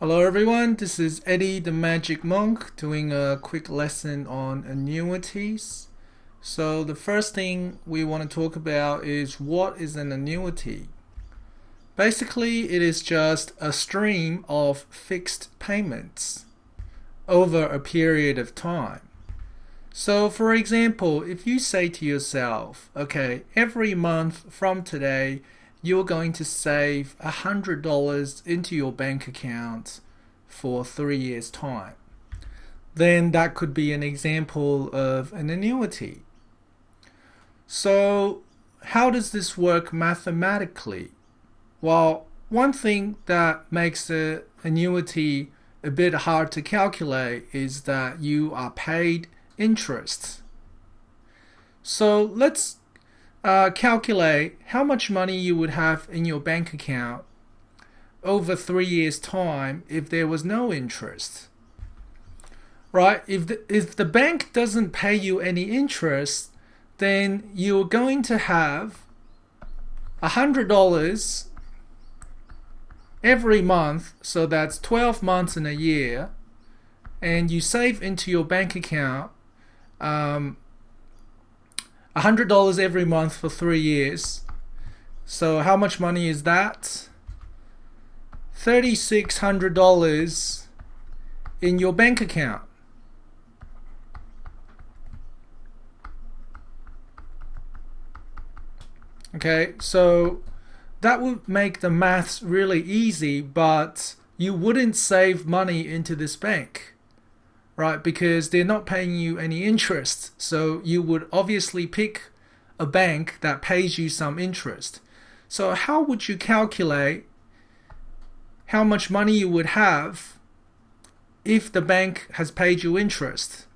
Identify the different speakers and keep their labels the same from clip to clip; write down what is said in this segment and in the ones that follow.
Speaker 1: Hello everyone, this is Eddie the Magic Monk doing a quick lesson on annuities. So the first thing we want to talk about is what is an annuity. Basically, it is just a stream of fixed payments over a period of time. So for example, if you say to yourself, okay, every month from today, you're going to save $100 into your bank account for 3 years' time, then that could be an example of an annuity. So, how does this work mathematically? Well, one thing that makes the annuity a bit hard to calculate is that you are paid interest. So let's calculate how much money you would have in your bank account over 3 years' time if there was no interest. Right? If the bank doesn't pay you any interest, then you're going to have $100 every month, so that's 12 months in a year, and you save into your bank account $100 every month for 3 years. So how much money is that? $3,600 in your bank account. Okay, so that would make the maths really easy, but you wouldn't save money into this bank, right? Because they're not paying you any interest. So you would obviously pick a bank that pays you some interest. So how would you calculate how much money you would have if the bank has paid you interest?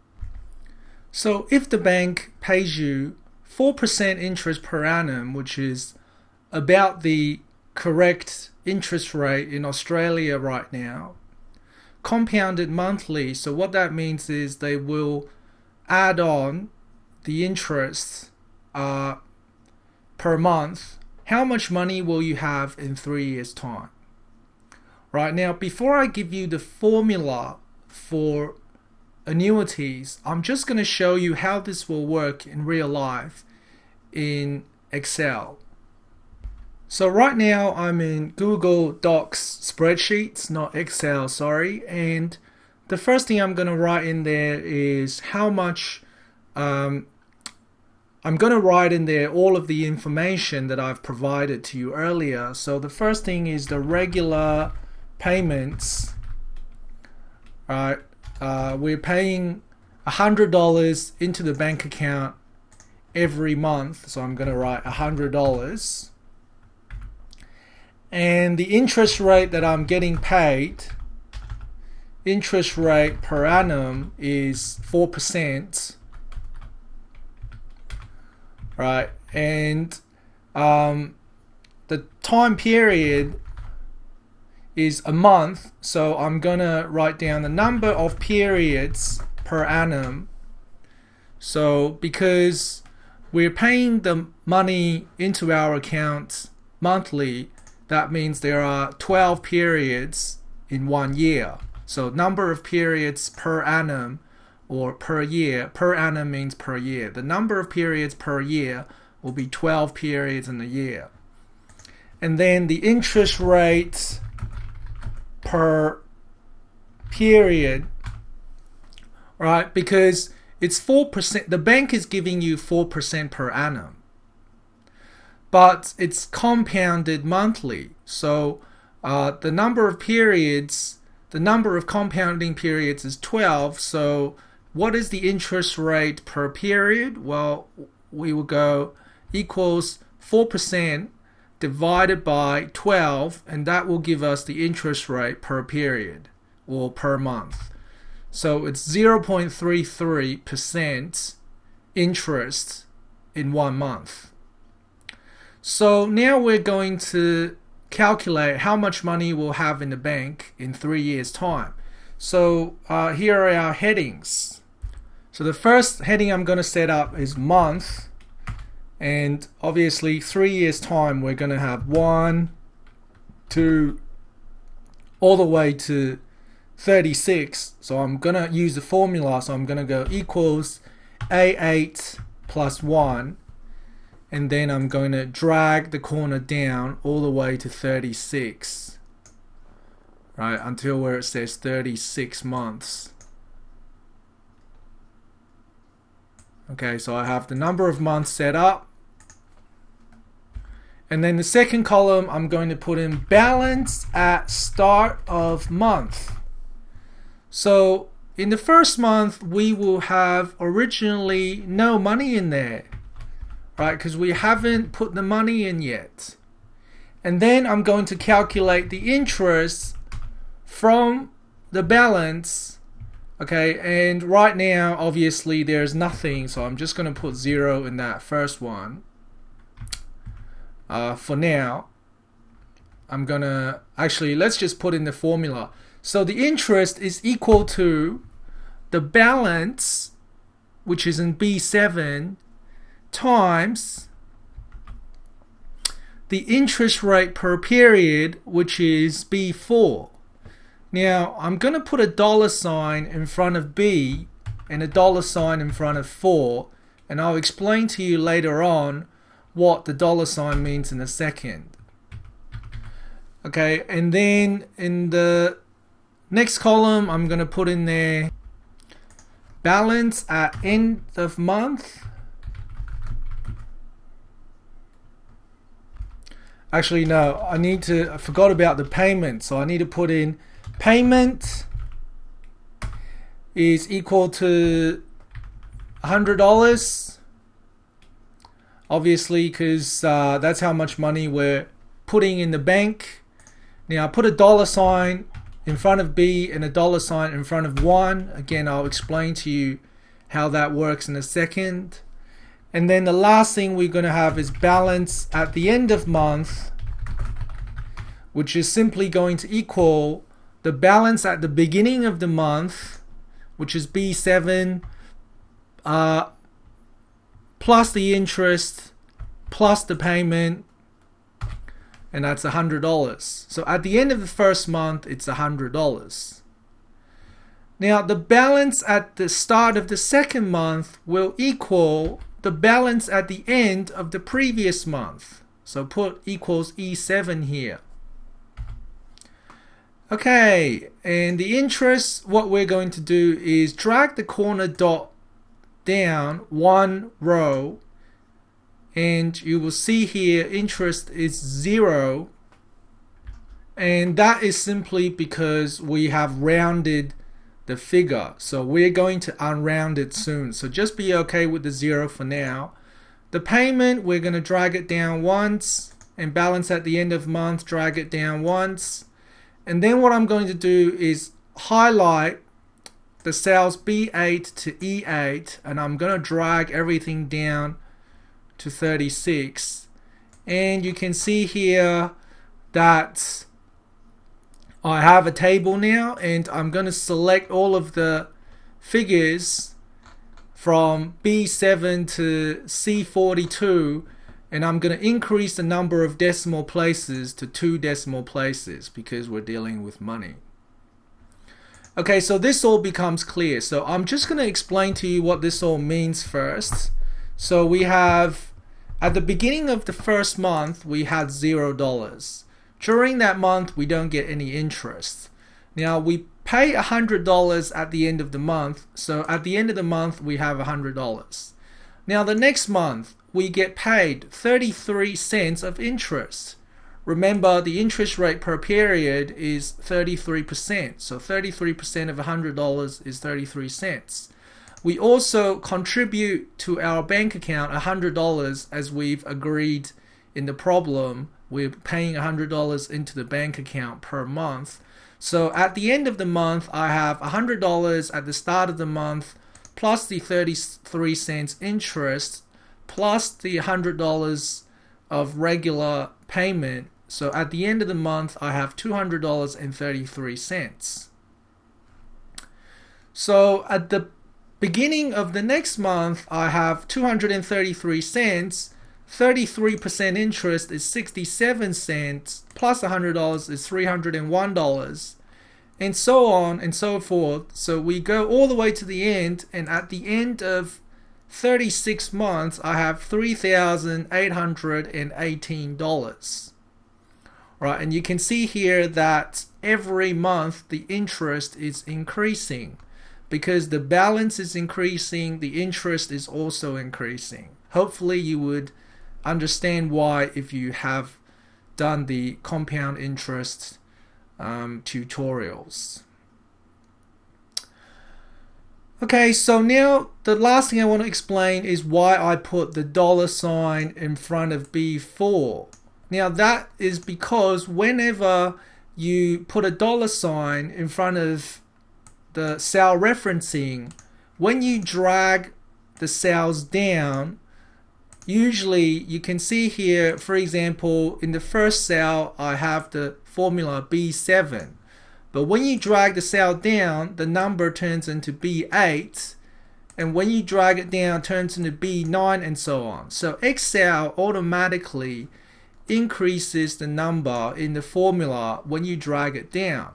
Speaker 1: So if the bank pays you 4% interest per annum, which is about the correct interest rate in Australia right now, compounded monthly. So what that means is they will add on the interest per month. How much money will you have in 3 years' time? Right now, before I give you the formula for annuities, I'm just going to show you how this will work in real life in Excel. So right now I'm in Google Docs spreadsheets, not Excel, sorry. And the first thing I'm going to write in there is how much. I'm going to write in there all of the information that I've provided to you earlier. So the first thing is the regular payments. Right, we're paying $100 into the bank account every month. So I'm going to write $100. And the interest rate that I'm getting paid, interest rate per annum, is 4%. Right, and the time period is a month, so I'm gonna write down the number of periods per annum. So because we're paying the money into our account monthly, that means there are 12 periods in 1 year. So number of periods per annum or per year. Per annum means per year. The number of periods per year will be 12 periods in a year. And then the interest rate per period, right? Because it's 4%. The bank is giving you 4% per annum, but it's compounded monthly. So the number of periods, the number of compounding periods is 12. So what is the interest rate per period? Well, we will go equals 4% divided by 12, and that will give us the interest rate per period or per month. So it's 0.33% interest in 1 month. So now we're going to calculate how much money we'll have in the bank in 3 years' time. So here are our headings. So the first heading I'm going to set up is month. And obviously 3 years' time we're going to have 1, 2, all the way to 36. So I'm going to use the formula. So I'm going to go equals A8 plus 1. And then I'm going to drag the corner down all the way to 36. Right, until where it says 36 months. Okay, so I have the number of months set up. And then the second column, I'm going to put in balance at start of month. So in the first month, we will have originally no money in there, right? Because we haven't put the money in yet. And then I'm going to calculate the interest from the balance. Okay, and right now, obviously, there's nothing. So I'm just going to put 0 in that first one. For now, I'm going to... Actually, let's just put in the formula. So the interest is equal to the balance, which is in B7, times the interest rate per period, which is B4. Now, I'm going to put a dollar sign in front of B and a dollar sign in front of 4, and I'll explain to you later on what the dollar sign means in a second. Okay, and then in the next column, I'm going to put in there balance at end of month. Actually, no, I forgot about the payment, so I need to put in payment is equal to $100. Obviously, because that's how much money we're putting in the bank. Now, I put a dollar sign in front of B and a dollar sign in front of 1. Again, I'll explain to you how that works in a second. And then the last thing we're going to have is balance at the end of month, which is simply going to equal the balance at the beginning of the month, which is B7, plus the interest, plus the payment, and that's $100. So at the end of the first month, it's $100. Now, the balance at the start of the second month will equal the balance at the end of the previous month. So put equals E7 here. Okay, and the interest, what we're going to do is drag the corner dot down 1 row, and you will see here interest is 0, and that is simply because we have rounded the figure. So we're going to unround it soon. So just be okay with the 0 for now. The payment, we're going to drag it down once, and balance at the end of month, drag it down once. And then what I'm going to do is highlight the cells B8 to E8, and I'm going to drag everything down to 36. And you can see here that I have a table now, and I'm going to select all of the figures from B7 to C42, and I'm going to increase the number of decimal places to 2 decimal places because we're dealing with money. Okay, so this all becomes clear. So I'm just going to explain to you what this all means first. So we have, at the beginning of the first month, we had $0. During that month, we don't get any interest. Now, we pay $100 at the end of the month. So at the end of the month, we have $100. Now, the next month, we get paid 33 cents of interest. Remember, the interest rate per period is 33%. So 33% of $100 is 33 cents. We also contribute to our bank account $100 as we've agreed in the problem. We're paying $100 into the bank account per month. So at the end of the month, I have $100 at the start of the month, plus the 33 cents interest, plus the $100 of regular payment. So at the end of the month, I have $200.33. So at the beginning of the next month, I have 233 cents. 33% interest is 67 cents, plus $100 is $301, and so on and so forth. So we go all the way to the end, and at the end of 36 months, I have $3,818. Right, and you can see here that every month the interest is increasing. Because the balance is increasing, the interest is also increasing. Hopefully you would understand why if you have done the compound interest tutorials. Okay, so now the last thing I want to explain is why I put the $ in front of B4. Now that is because whenever you put a $ in front of the cell referencing, when you drag the cells down, usually you can see here, for example, in the first cell I have the formula B7, but when you drag the cell down, the number turns into B8, and when you drag it down, it turns into B9, and so on. So Excel automatically increases the number in the formula when you drag it down.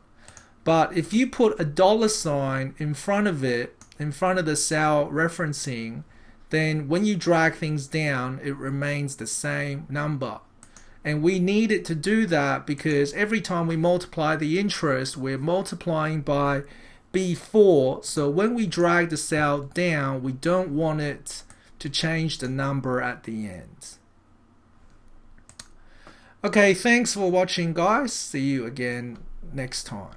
Speaker 1: But if you put a $ in front of it, in front of the cell referencing, then when you drag things down, it remains the same number. And we need it to do that because every time we multiply the interest, we're multiplying by B4. So when we drag the cell down, we don't want it to change the number at the end. Okay, thanks for watching, guys. See you again next time.